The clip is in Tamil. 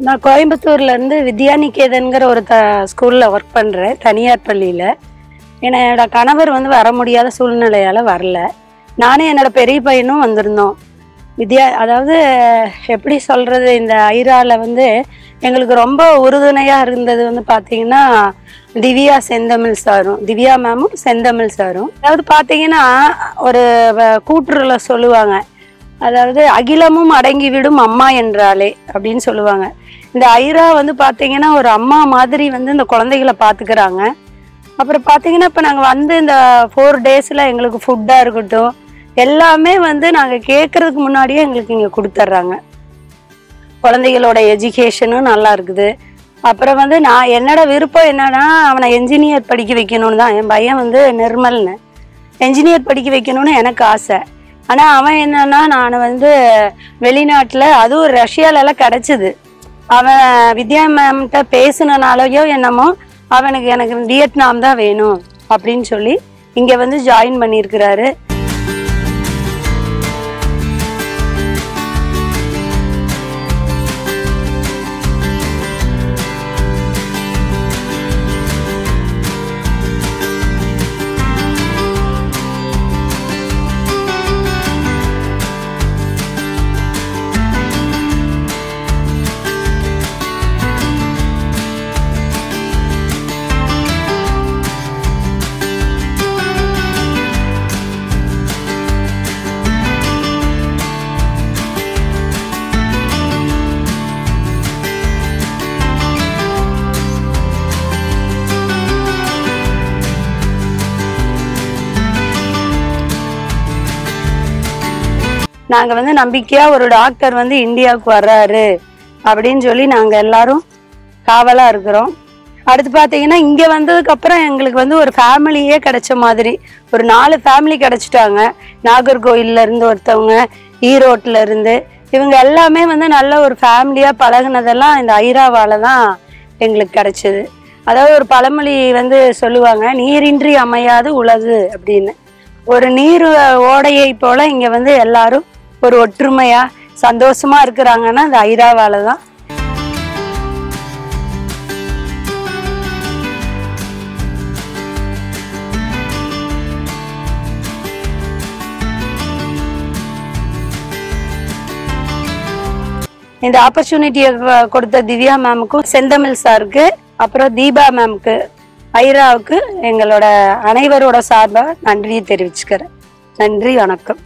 நான் கோயம்புத்தூர்ல இருந்து வித்யாநிகேதன்கிற ஒரு ஸ்கூல்ல ஒர்க் பண்றேன், தனியார் பள்ளியில. என்னோட கணவர் வர முடியாத சூழ்நிலையால வரல. நானும் என்னோட பெரிய பையனும் வந்திருந்தோம். அதாவது எப்படி சொல்றது, இந்த ஐரால எங்களுக்கு ரொம்ப உறுதுணையா இருந்தது பார்த்தீங்கன்னா திவ்யா செந்தமிழ் சாரும், திவ்யா மேமும் செந்தமிழ் சாரும். அதாவது பார்த்தீங்கன்னா ஒரு கூற்றுல சொல்லுவாங்க, அதாவது அகிலமும் அடங்கி விடும் அம்மா என்றாலே அப்படின்னு சொல்லுவாங்க. இந்த ஐரா பார்த்தீங்கன்னா ஒரு அம்மா மாதிரி இந்த குழந்தைகளை பார்த்துக்கிறாங்க. அப்புறம் பார்த்தீங்கன்னா இப்போ நாங்கள் இந்த 4 டேஸில் எங்களுக்கு ஃபுட்டாக இருக்கட்டும் எல்லாமே நாங்கள் கேட்கறதுக்கு முன்னாடியே எங்களுக்கு இங்கே கொடுத்துட்றாங்க. குழந்தைகளோட எஜுகேஷனும் நல்லா இருக்குது. அப்புறம் நான் என்னோட விருப்பம் என்னன்னா, அவனை என்ஜினியர் படிக்க வைக்கணும்னு தான். என் பையன் நிர்மல்னு என்ஜினியர் படிக்க வைக்கணும்னு எனக்கு ஆசை. ஆனால் அவன் என்னன்னா, நான் வெளிநாட்டில், அதுவும் ரஷ்யாலெல்லாம் கிடச்சிது. அவன் வித்யா மேம்கிட்ட பேசுனனாலையோ என்னமோ எனக்கு வியட்நாம் தான் வேணும் அப்படின்னு சொல்லி இங்கே ஜாயின் பண்ணியிருக்கிறாரு. நாங்கள் நம்பிக்கையாக ஒரு டாக்டர் இந்தியாவுக்கு வர்றாரு அப்படின்னு சொல்லி நாங்கள் எல்லாரும் காவலாக இருக்கிறோம். அடுத்து பார்த்தீங்கன்னா இங்கே வந்ததுக்கப்புறம் எங்களுக்கு ஒரு ஃபேமிலியே கிடைச்ச மாதிரி ஒரு 4 ஃபேமிலி கிடைச்சிட்டாங்க. நாகர்கோயிலேருந்து ஒருத்தவங்க, ஈரோட்டிலேருந்து, இவங்க எல்லாமே நல்ல ஒரு ஃபேமிலியாக பழகுனதெல்லாம் இந்த ஐராவால் தான் எங்களுக்கு கிடைச்சிது. அதாவது ஒரு பழமொழி சொல்லுவாங்க, நீரின்றி அமையாது உலகு அப்படின்னு. ஒரு நீர் ஓடையை போல் இங்கே எல்லாரும் ஒரு ஒற்றுமையா சந்தோஷமா இருக்கிறாங்கன்னா இந்த ஐராவால தான். இந்த ஆப்பர்ச்சுனிட்டியை கொடுத்த திவ்யா மேமுக்கும், செந்தமிழ் சாருக்கு, அப்புறம் தீபா மேமுக்கு, ஐராவுக்கு எங்களோட அனைவரோட சார்பாக நன்றியை தெரிவிச்சுக்கிறேன். நன்றி, வணக்கம்.